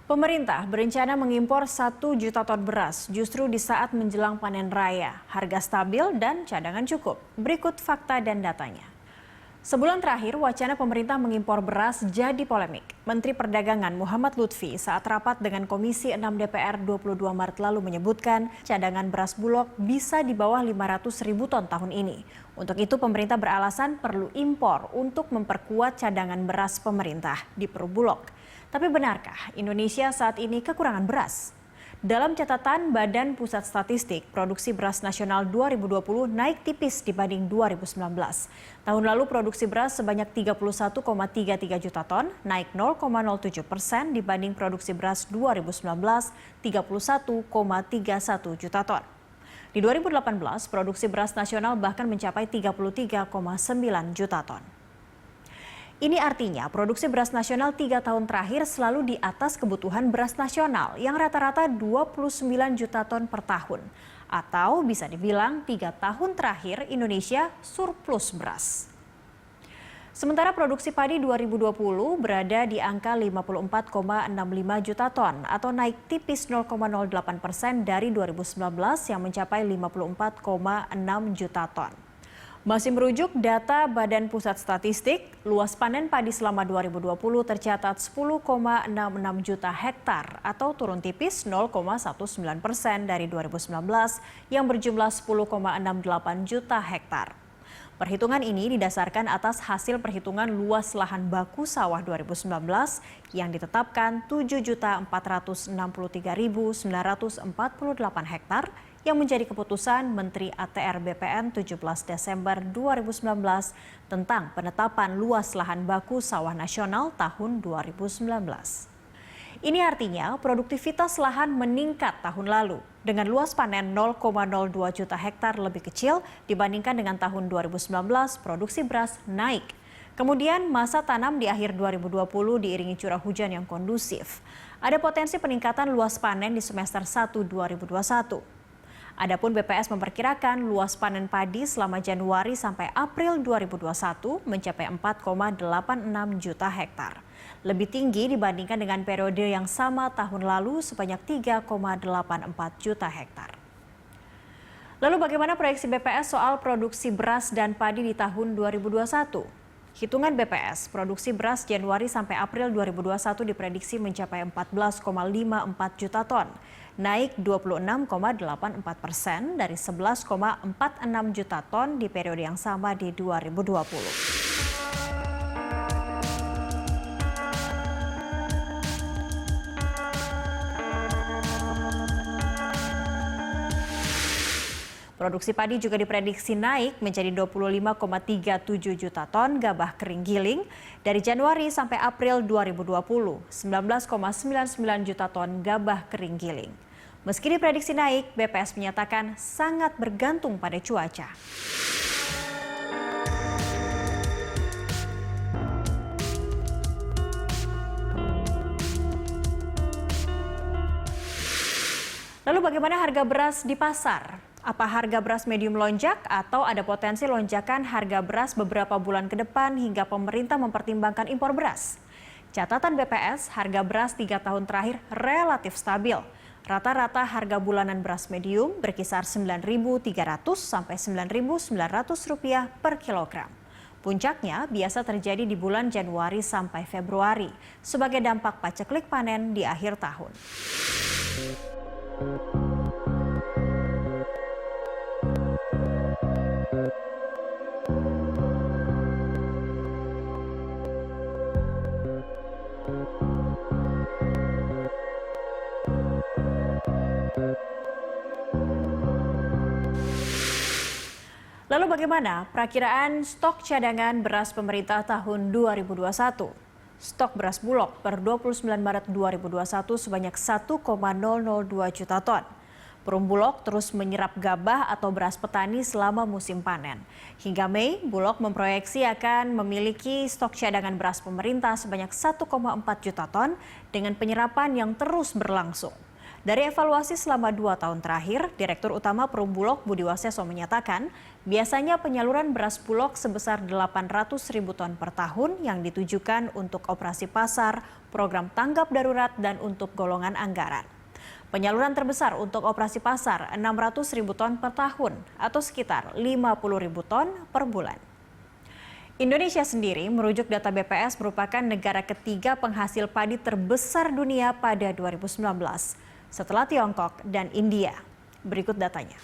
Pemerintah berencana mengimpor 1 juta ton beras justru di saat menjelang panen raya. Harga stabil dan cadangan cukup. Berikut fakta dan datanya. Sebulan terakhir, wacana pemerintah mengimpor beras jadi polemik. Menteri Perdagangan Muhammad Lutfi saat rapat dengan Komisi 6 DPR 22 Maret lalu menyebutkan cadangan beras Bulog bisa di bawah 500.000 ton tahun ini. Untuk itu pemerintah beralasan perlu impor untuk memperkuat cadangan beras pemerintah di Perumbulok. Tapi benarkah Indonesia saat ini kekurangan beras? Dalam catatan Badan Pusat Statistik, produksi beras nasional 2020 naik tipis dibanding 2019. Tahun lalu produksi beras sebanyak 31,33 juta ton, naik 0,07% dibanding produksi beras 2019 31,31 juta ton. Di 2018, produksi beras nasional bahkan mencapai 33,9 juta ton. Ini artinya produksi beras nasional 3 tahun terakhir selalu di atas kebutuhan beras nasional yang rata-rata 29 juta ton per tahun. Atau bisa dibilang 3 tahun terakhir Indonesia surplus beras. Sementara produksi padi 2020 berada di angka 54,65 juta ton atau naik tipis 0,08% dari 2019 yang mencapai 54,6 juta ton. Masih merujuk data Badan Pusat Statistik, luas panen padi selama 2020 tercatat 10,66 juta hektar atau turun tipis 0,19% dari 2019 yang berjumlah 10,68 juta hektar. Perhitungan ini didasarkan atas hasil perhitungan luas lahan baku sawah 2019 yang ditetapkan 7.463.948 hektar yang menjadi keputusan Menteri ATR BPN 17 Desember 2019 tentang penetapan luas lahan baku sawah nasional tahun 2019. Ini artinya produktivitas lahan meningkat tahun lalu dengan luas panen 0,02 juta hektar lebih kecil dibandingkan dengan tahun 2019 produksi beras naik. Kemudian masa tanam di akhir 2020 diiringi curah hujan yang kondusif. Ada potensi peningkatan luas panen di semester 1 2021. Adapun BPS memperkirakan luas panen padi selama Januari sampai April 2021 mencapai 4,86 juta hektar. Lebih tinggi dibandingkan dengan periode yang sama tahun lalu sebanyak 3,84 juta hektar. Lalu bagaimana proyeksi BPS soal produksi beras dan padi di tahun 2021? Hitungan BPS, produksi beras Januari sampai April 2021 diprediksi mencapai 14,54 juta ton, naik 26,84% dari 11,46 juta ton di periode yang sama di 2020. Produksi padi juga diprediksi naik menjadi 25,37 juta ton gabah kering giling dari Januari sampai April 2020, 19,99 juta ton gabah kering giling. Meski diprediksi naik, BPS menyatakan sangat bergantung pada cuaca. Lalu bagaimana harga beras di pasar? Apa harga beras medium lonjak atau ada potensi lonjakan harga beras beberapa bulan ke depan hingga pemerintah mempertimbangkan impor beras? Catatan BPS, harga beras 3 tahun terakhir relatif stabil. Rata-rata harga bulanan beras medium berkisar Rp9.300 sampai Rp9.900 per kilogram. Puncaknya biasa terjadi di bulan Januari sampai Februari sebagai dampak paceklik panen di akhir tahun. Lalu bagaimana perakiraan stok cadangan beras pemerintah tahun 2021? Stok beras Bulog per 29 Maret 2021 sebanyak 1,002 juta ton. Perumbulok terus menyerap gabah atau beras petani selama musim panen. Hingga Mei, Bulog memproyeksi akan memiliki stok cadangan beras pemerintah sebanyak 1,4 juta ton dengan penyerapan yang terus berlangsung. Dari evaluasi selama 2 tahun terakhir, Direktur Utama Perumbulok Budi Waseso menyatakan, biasanya penyaluran beras Bulog sebesar 800.000 ton per tahun yang ditujukan untuk operasi pasar, program tanggap darurat, dan untuk golongan anggaran. Penyaluran terbesar untuk operasi pasar 600.000 ton per tahun atau sekitar 50.000 ton per bulan. Indonesia sendiri merujuk data BPS merupakan negara ketiga penghasil padi terbesar dunia pada 2019 setelah Tiongkok dan India. Berikut datanya.